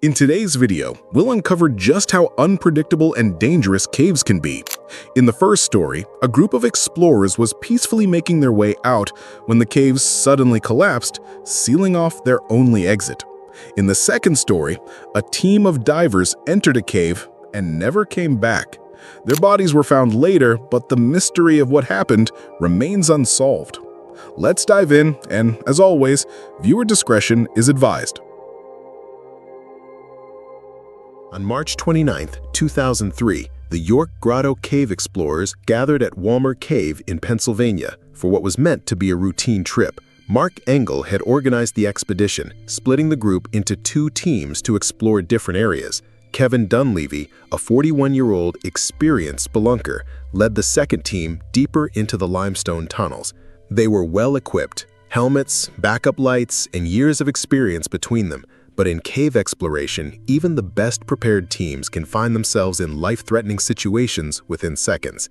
In today's video, we'll uncover just how unpredictable and dangerous caves can be. In the first story, a group of explorers was peacefully making their way out when the caves suddenly collapsed, sealing off their only exit. In the second story, a team of divers entered a cave and never came back. Their bodies were found later, but the mystery of what happened remains unsolved. Let's dive in, and as always, viewer discretion is advised. On March 29, 2003, the York Grotto cave explorers gathered at Walmer Cave in Pennsylvania for what was meant to be a routine trip. Mark Engel had organized the expedition, splitting the group into two teams to explore different areas. Kevin Dunleavy, a 41-year-old experienced spelunker, led the second team deeper into the limestone tunnels. They were well-equipped, helmets, backup lights, and years of experience between them. But in cave exploration, even the best-prepared teams can find themselves in life-threatening situations within seconds.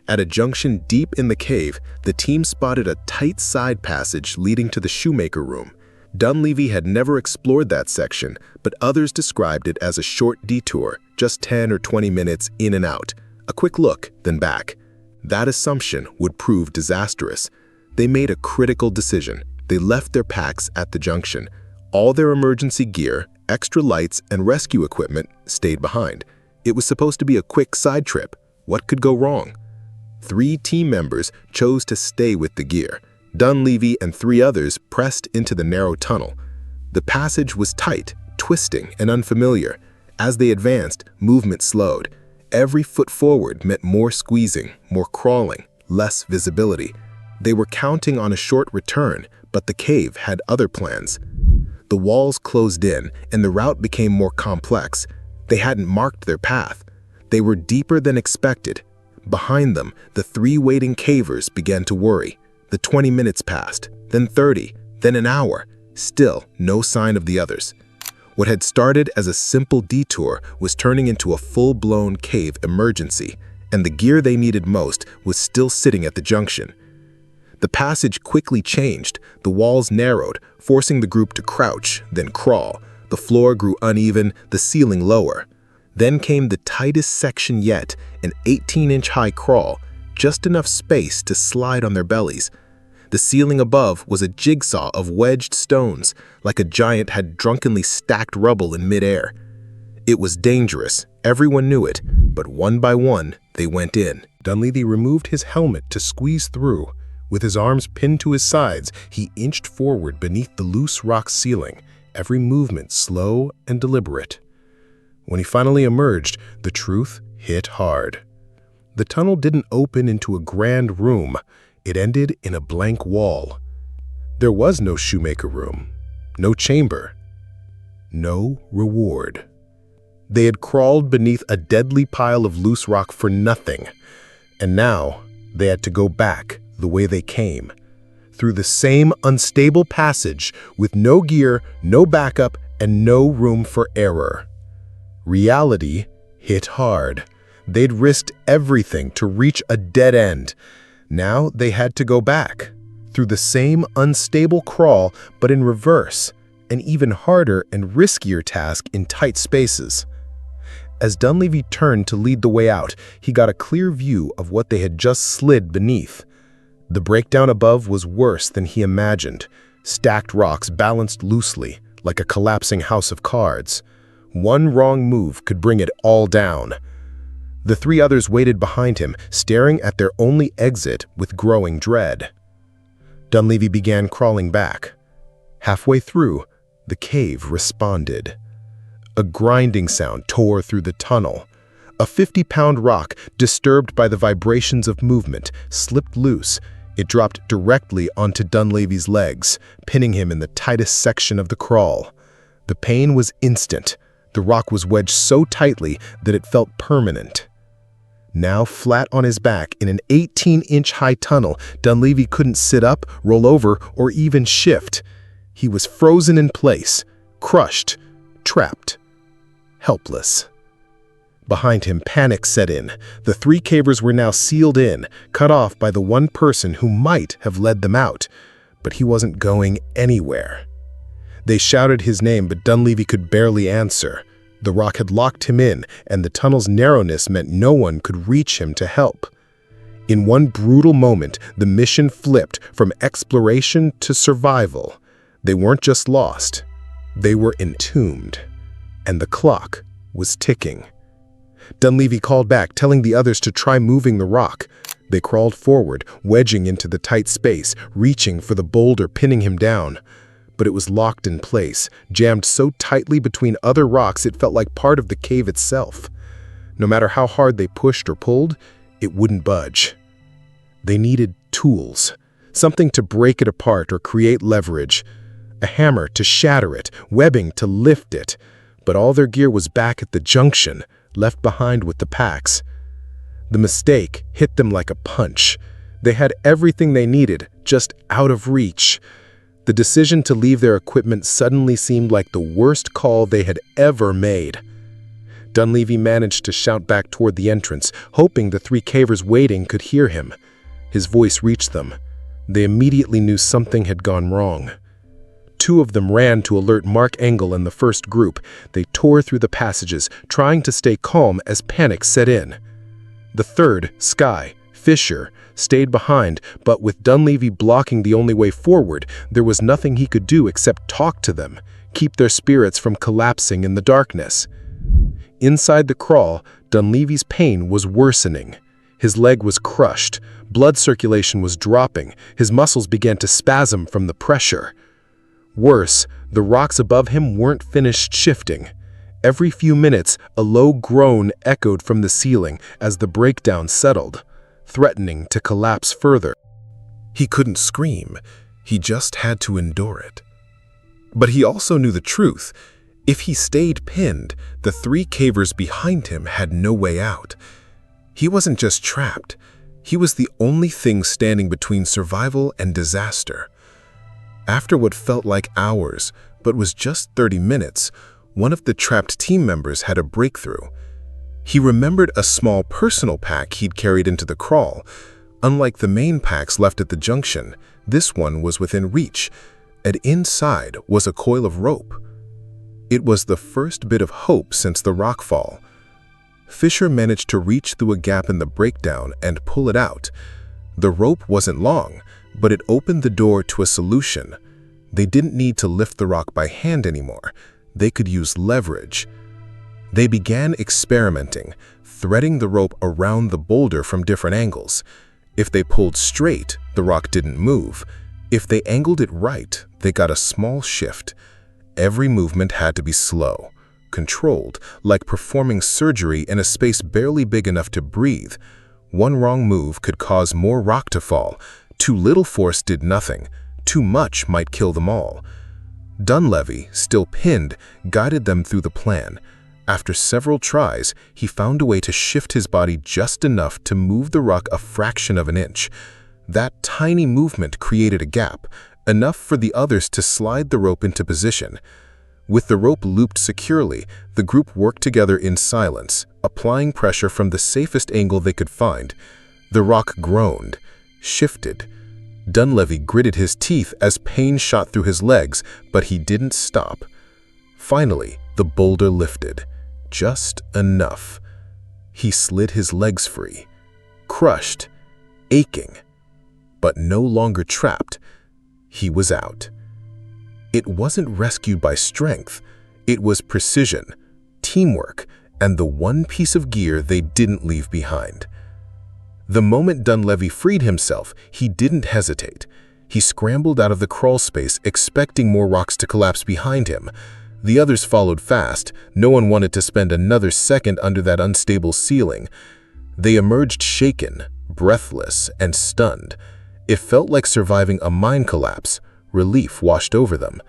At a junction deep in the cave, the team spotted a tight side passage leading to the shoemaker room. Dunleavy had never explored that section, but others described it as a short detour, just 10 or 20 minutes in and out. A quick look, then back. That assumption would prove disastrous. They made a critical decision. They left their packs at the junction. All their emergency gear, extra lights, and rescue equipment stayed behind. It was supposed to be a quick side trip. What could go wrong? 3 team members chose to stay with the gear. Dunleavy and 3 others pressed into the narrow tunnel. The passage was tight, twisting, and unfamiliar. As they advanced, movement slowed. Every foot forward meant more squeezing, more crawling, less visibility. They were counting on a short return, but the cave had other plans. The walls closed in, and the route became more complex. They hadn't marked their path. They were deeper than expected. Behind them, the 3 waiting cavers began to worry. The 20 minutes passed, then 30, then an hour. Still, no sign of the others. What had started as a simple detour was turning into a full-blown cave emergency, and the gear they needed most was still sitting at the junction. The passage quickly changed. The walls narrowed, forcing the group to crouch, then crawl. The floor grew uneven, the ceiling lower. Then came the tightest section yet, an 18-inch high crawl, just enough space to slide on their bellies. The ceiling above was a jigsaw of wedged stones, like a giant had drunkenly stacked rubble in midair. It was dangerous, everyone knew it, but one by one, they went in. Dunleavy removed his helmet to squeeze through. With his arms pinned to his sides, he inched forward beneath the loose rock ceiling, every movement slow and deliberate. When he finally emerged, the truth hit hard. The tunnel didn't open into a grand room. It ended in a blank wall. There was no shoemaker room, no chamber, no reward. They had crawled beneath a deadly pile of loose rock for nothing, and now they had to go back the way they came, through the same unstable passage with no gear, no backup, and no room for error. Reality hit hard. They'd risked everything to reach a dead end. Now they had to go back, through the same unstable crawl, but in reverse, an even harder and riskier task in tight spaces. As Dunleavy turned to lead the way out, he got a clear view of what they had just slid beneath. The breakdown above was worse than he imagined. Stacked rocks balanced loosely, like a collapsing house of cards. One wrong move could bring it all down. The 3 others waited behind him, staring at their only exit with growing dread. Dunleavy began crawling back. Halfway through, the cave responded. A grinding sound tore through the tunnel. A 50-pound rock, disturbed by the vibrations of movement, slipped loose. It dropped directly onto Dunleavy's legs, pinning him in the tightest section of the crawl. The pain was instant. The rock was wedged so tightly that it felt permanent. Now flat on his back in an 18-inch high tunnel, Dunleavy couldn't sit up, roll over, or even shift. He was frozen in place, crushed, trapped, helpless. Behind him, panic set in. The 3 cavers were now sealed in, cut off by the one person who might have led them out, but he wasn't going anywhere. They shouted his name, but Dunleavy could barely answer. The rock had locked him in, and the tunnel's narrowness meant no one could reach him to help. In one brutal moment, the mission flipped from exploration to survival. They weren't just lost, they were entombed. And the clock was ticking. Dunleavy called back, telling the others to try moving the rock. They crawled forward, wedging into the tight space, reaching for the boulder pinning him down. But it was locked in place, jammed so tightly between other rocks it felt like part of the cave itself. No matter how hard they pushed or pulled, it wouldn't budge. They needed tools, something to break it apart or create leverage, a hammer to shatter it, webbing to lift it. But all their gear was back at the junction, left behind with the packs. The mistake hit them like a punch. They had everything they needed, just out of reach. The decision to leave their equipment suddenly seemed like the worst call they had ever made. Dunleavy managed to shout back toward the entrance, hoping the three cavers waiting could hear him. His voice reached them. They immediately knew something had gone wrong. Two of them ran to alert Mark Engel and the first group. They tore through the passages, trying to stay calm as panic set in. The third, Skye, Fisher, stayed behind, but with Dunleavy blocking the only way forward, there was nothing he could do except talk to them, keep their spirits from collapsing in the darkness. Inside the crawl, Dunleavy's pain was worsening. His leg was crushed, blood circulation was dropping, his muscles began to spasm from the pressure. Worse, the rocks above him weren't finished shifting. Every few minutes, a low groan echoed from the ceiling as the breakdown settled, threatening to collapse further. He couldn't scream, he just had to endure it. But he also knew the truth. If he stayed pinned, the three cavers behind him had no way out. He wasn't just trapped, he was the only thing standing between survival and disaster. After what felt like hours, but was just 30 minutes, one of the trapped team members had a breakthrough. He remembered a small personal pack he'd carried into the crawl. Unlike the main packs left at the junction, this one was within reach, and inside was a coil of rope. It was the first bit of hope since the rockfall. Fisher managed to reach through a gap in the breakdown and pull it out. The rope wasn't long, but it opened the door to a solution. They didn't need to lift the rock by hand anymore. They could use leverage. They began experimenting, threading the rope around the boulder from different angles. If they pulled straight, the rock didn't move. If they angled it right, they got a small shift. Every movement had to be slow, controlled, like performing surgery in a space barely big enough to breathe. One wrong move could cause more rock to fall. Too little force did nothing. Too much might kill them all. Dunleavy, still pinned, guided them through the plan. After several tries, he found a way to shift his body just enough to move the rock a fraction of an inch. That tiny movement created a gap, enough for the others to slide the rope into position. With the rope looped securely, the group worked together in silence, applying pressure from the safest angle they could find. The rock groaned, shifted. Dunleavy gritted his teeth as pain shot through his legs, but he didn't stop. Finally, the boulder lifted, just enough. He slid his legs free, crushed, aching, but no longer trapped. He was out. It wasn't rescued by strength. It was precision, teamwork, and the one piece of gear they didn't leave behind. The moment Dunleavy freed himself, he didn't hesitate. He scrambled out of the crawl space, expecting more rocks to collapse behind him. The others followed fast. No one wanted to spend another second under that unstable ceiling. They emerged shaken, breathless, and stunned. It felt like surviving a mine collapse. Relief washed over them.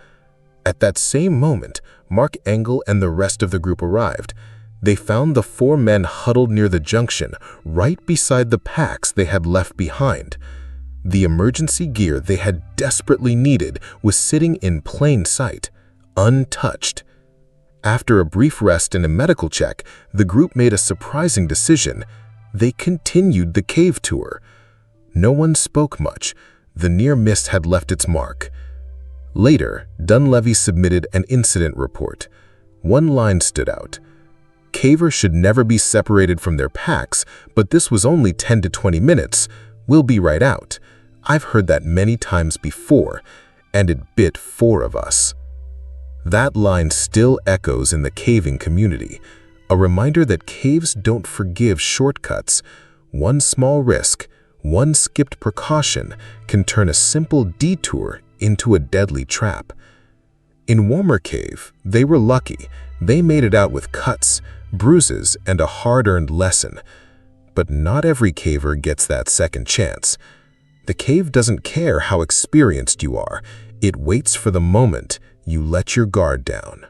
At that same moment, Mark Engel and the rest of the group arrived. They found the four men huddled near the junction, right beside the packs they had left behind. The emergency gear they had desperately needed was sitting in plain sight, untouched. After a brief rest and a medical check, the group made a surprising decision. They continued the cave tour. No one spoke much. The near miss had left its mark. Later, Dunleavy submitted an incident report. One line stood out. Cavers should never be separated from their packs, but this was only 10 to 20 minutes. We'll be right out. I've heard that many times before, and it bit 4 of us. That line still echoes in the caving community, a reminder that caves don't forgive shortcuts. One small risk, one skipped precaution can turn a simple detour into a deadly trap. In Warmer Cave, they were lucky. They made it out with cuts, bruises, and a hard-earned lesson. But not every caver gets that second chance. The cave doesn't care how experienced you are. It waits for the moment you let your guard down.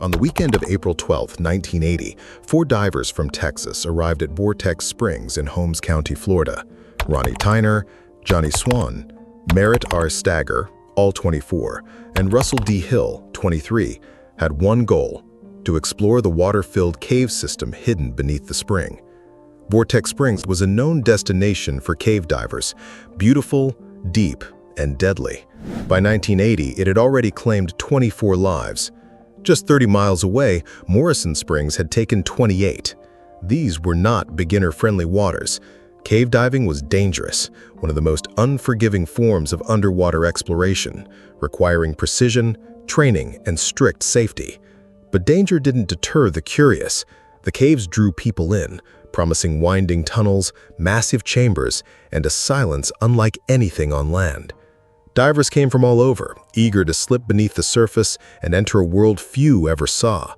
On the weekend of April 12, 1980, 4 divers from Texas arrived at Vortex Springs in Holmes County, Florida. Ronnie Tyner, Johnny Swan, Merritt R. Stager, all 24, and Russell D. Hill, 23, had one goal: to explore the water-filled cave system hidden beneath the spring. Vortex Springs was a known destination for cave divers, beautiful, deep, and deadly. By 1980, it had already claimed 24 lives. Just 30 miles away, Morrison Springs had taken 28. These were not beginner-friendly waters. Cave diving was dangerous, one of the most unforgiving forms of underwater exploration, requiring precision, training, and strict safety. But danger didn't deter the curious. The caves drew people in, promising winding tunnels, massive chambers, and a silence unlike anything on land. Divers came from all over, eager to slip beneath the surface and enter a world few ever saw.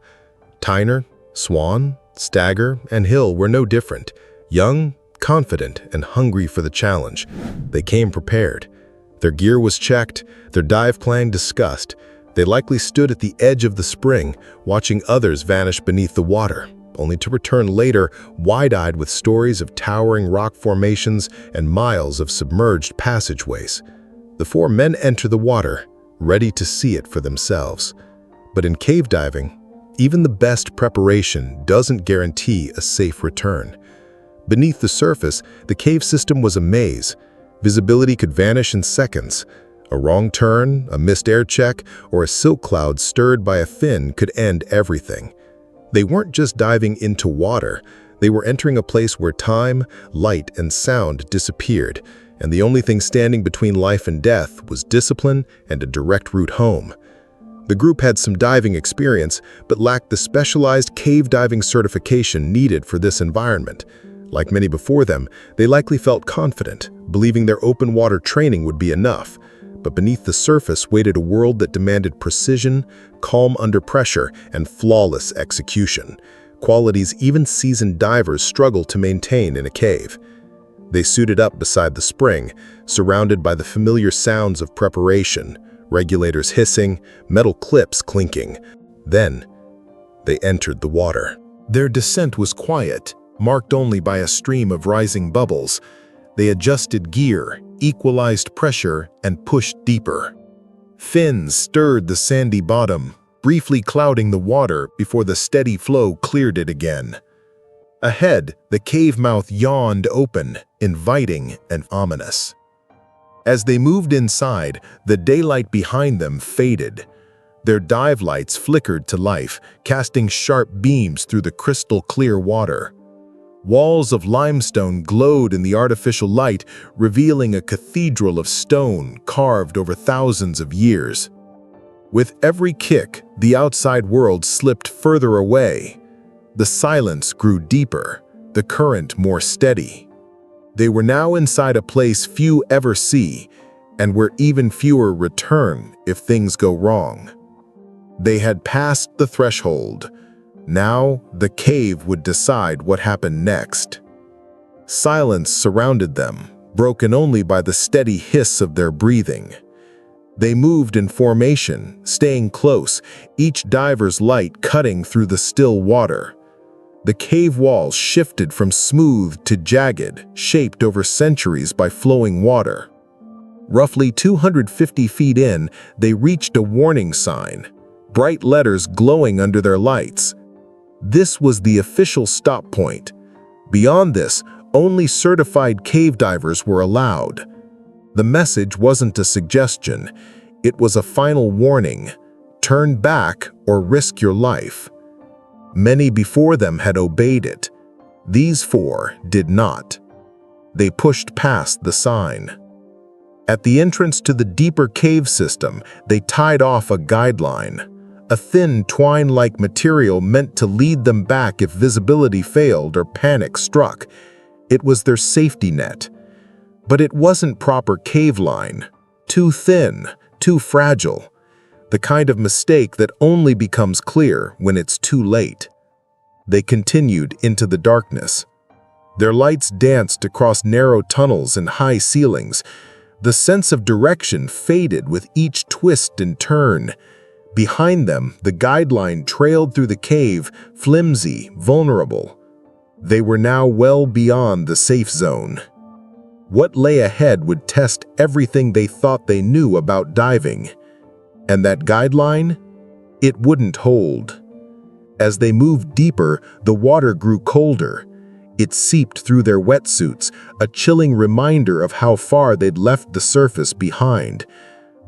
Tyner, Swan, Stager, and Hill were no different. Young, confident, and hungry for the challenge. They came prepared. Their gear was checked, their dive plan discussed. They likely stood at the edge of the spring, watching others vanish beneath the water, only to return later wide-eyed with stories of towering rock formations and miles of submerged passageways. The 4 men enter the water, ready to see it for themselves. But in cave diving, even the best preparation doesn't guarantee a safe return. Beneath the surface, the cave system was a maze. Visibility could vanish in seconds. A wrong turn, a missed air check, or a silk cloud stirred by a fin could end everything. They weren't just diving into water, they were entering a place where time, light, and sound disappeared, and the only thing standing between life and death was discipline and a direct route home. The group had some diving experience, but lacked the specialized cave diving certification needed for this environment. Like many before them, they likely felt confident, believing their open water training would be enough. But beneath the surface waited a world that demanded precision, calm under pressure, and flawless execution, qualities even seasoned divers struggle to maintain in a cave. They suited up beside the spring, surrounded by the familiar sounds of preparation, regulators hissing, metal clips clinking. Then, they entered the water. Their descent was quiet, marked only by a stream of rising bubbles. They adjusted gear, equalized pressure, and pushed deeper. Fins stirred the sandy bottom, briefly clouding the water before the steady flow cleared it again. Ahead, the cave mouth yawned open, inviting and ominous. As they moved inside, the daylight behind them faded. Their dive lights flickered to life, casting sharp beams through the crystal-clear water. Walls of limestone glowed in the artificial light, revealing a cathedral of stone carved over thousands of years. With every kick, the outside world slipped further away. The silence grew deeper, the current more steady. They were now inside a place few ever see, and where even fewer return if things go wrong. They had passed the threshold. Now, the cave would decide what happened next. Silence surrounded them, broken only by the steady hiss of their breathing. They moved in formation, staying close, each diver's light cutting through the still water. The cave walls shifted from smooth to jagged, shaped over centuries by flowing water. Roughly 250 feet in, they reached a warning sign, bright letters glowing under their lights. This was the official stop point. Beyond this, only certified cave divers were allowed. The message wasn't a suggestion, it was a final warning. Turn back or risk your life. Many before them had obeyed it. These four did not. They pushed past the sign. At the entrance to the deeper cave system, they tied off a guideline, a thin twine-like material meant to lead them back if visibility failed or panic struck. It was their safety net. But it wasn't proper cave line. Too thin, too fragile. The kind of mistake that only becomes clear when it's too late. They continued into the darkness. Their lights danced across narrow tunnels and high ceilings. The sense of direction faded with each twist and turn. Behind them, the guideline trailed through the cave, flimsy, vulnerable. They were now well beyond the safe zone. What lay ahead would test everything they thought they knew about diving. And that guideline? It wouldn't hold. As they moved deeper, the water grew colder. It seeped through their wetsuits, a chilling reminder of how far they'd left the surface behind.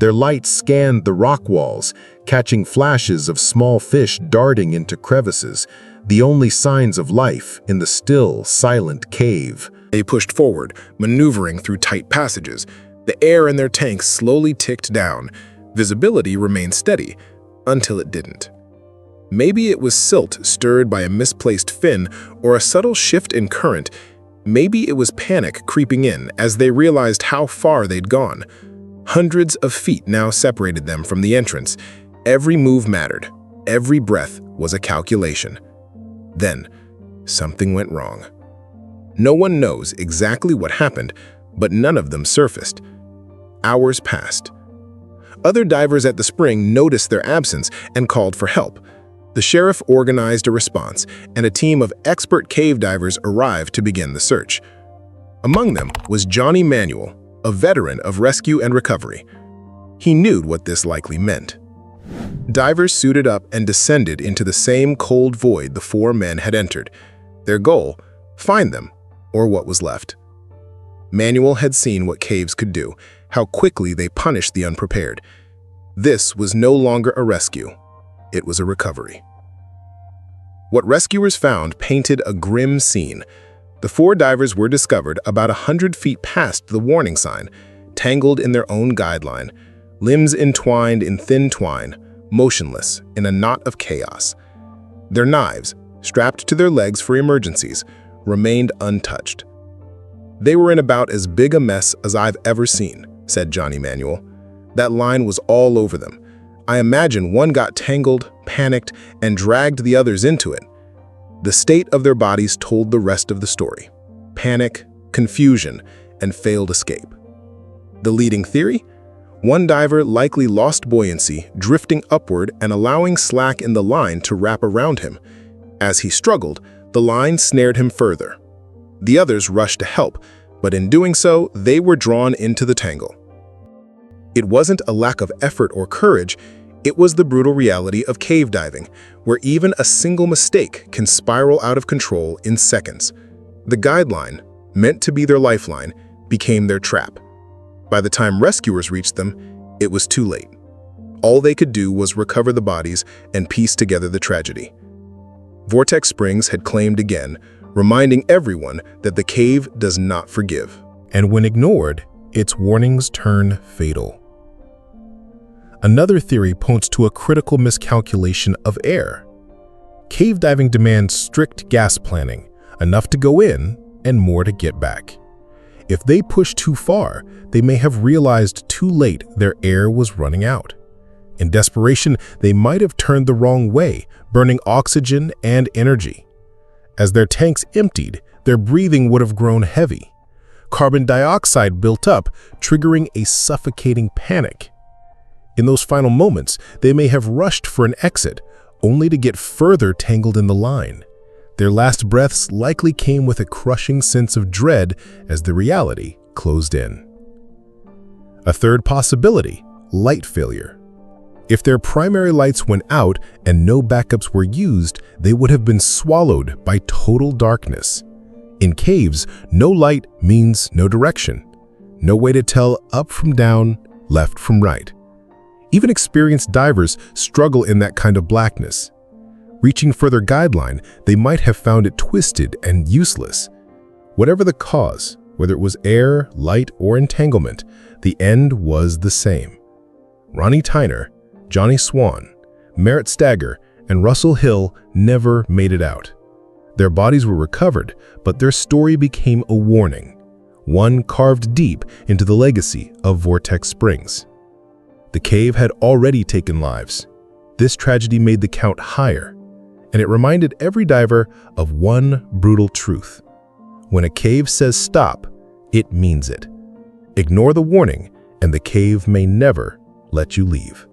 Their lights scanned the rock walls, catching flashes of small fish darting into crevices, the only signs of life in the still, silent cave. They pushed forward, maneuvering through tight passages. The air in their tanks slowly ticked down. Visibility remained steady, until it didn't. Maybe it was silt stirred by a misplaced fin or a subtle shift in current. Maybe it was panic creeping in as they realized how far they'd gone. Hundreds of feet now separated them from the entrance. Every move mattered. Every breath was a calculation. Then, something went wrong. No one knows exactly what happened, but none of them surfaced. Hours passed. Other divers at the spring noticed their absence and called for help. The sheriff organized a response, and a team of expert cave divers arrived to begin the search. Among them was Johnny Manuel, a veteran of rescue and recovery. He knew what this likely meant. Divers suited up and descended into the same cold void the four men had entered. Their goal? Find them, or what was left. Manuel had seen what caves could do, how quickly they punished the unprepared. This was no longer a rescue. It was a recovery. What rescuers found painted a grim scene. The four divers were discovered about 100 feet past the warning sign, tangled in their own guideline, limbs entwined in thin twine, motionless in a knot of chaos. Their knives, strapped to their legs for emergencies, remained untouched. "They were in about as big a mess as I've ever seen," said Johnny Manuel. "That line was all over them. I imagine one got tangled, panicked, and dragged the others into it." The state of their bodies told the rest of the story. Panic, confusion, and failed escape. The leading theory? One diver likely lost buoyancy, drifting upward and allowing slack in the line to wrap around him. As he struggled, the line snared him further. The others rushed to help, but in doing so, they were drawn into the tangle. It wasn't a lack of effort or courage, it was the brutal reality of cave diving, where even a single mistake can spiral out of control in seconds. The guideline, meant to be their lifeline, became their trap. By the time rescuers reached them, it was too late. All they could do was recover the bodies and piece together the tragedy. Vortex Springs had claimed again, reminding everyone that the cave does not forgive. And when ignored, its warnings turn fatal. Another theory points to a critical miscalculation of air. Cave diving demands strict gas planning, enough to go in and more to get back. If they pushed too far, they may have realized too late their air was running out. In desperation, they might have turned the wrong way, burning oxygen and energy. As their tanks emptied, their breathing would have grown heavy. Carbon dioxide built up, triggering a suffocating panic. In those final moments, they may have rushed for an exit, only to get further tangled in the line. Their last breaths likely came with a crushing sense of dread as the reality closed in. A third possibility, light failure. If their primary lights went out and no backups were used, they would have been swallowed by total darkness. In caves, no light means no direction. No way to tell up from down, left from right. Even experienced divers struggle in that kind of blackness. Reaching further guideline, they might have found it twisted and useless. Whatever the cause, whether it was air, light, or entanglement, the end was the same. Ronnie Tyner, Johnny Swan, Merritt Stagger, and Russell Hill never made it out. Their bodies were recovered, but their story became a warning, one carved deep into the legacy of Vortex Springs. The cave had already taken lives. This tragedy made the count higher, and it reminded every diver of one brutal truth. When a cave says stop, it means it. Ignore the warning, and the cave may never let you leave.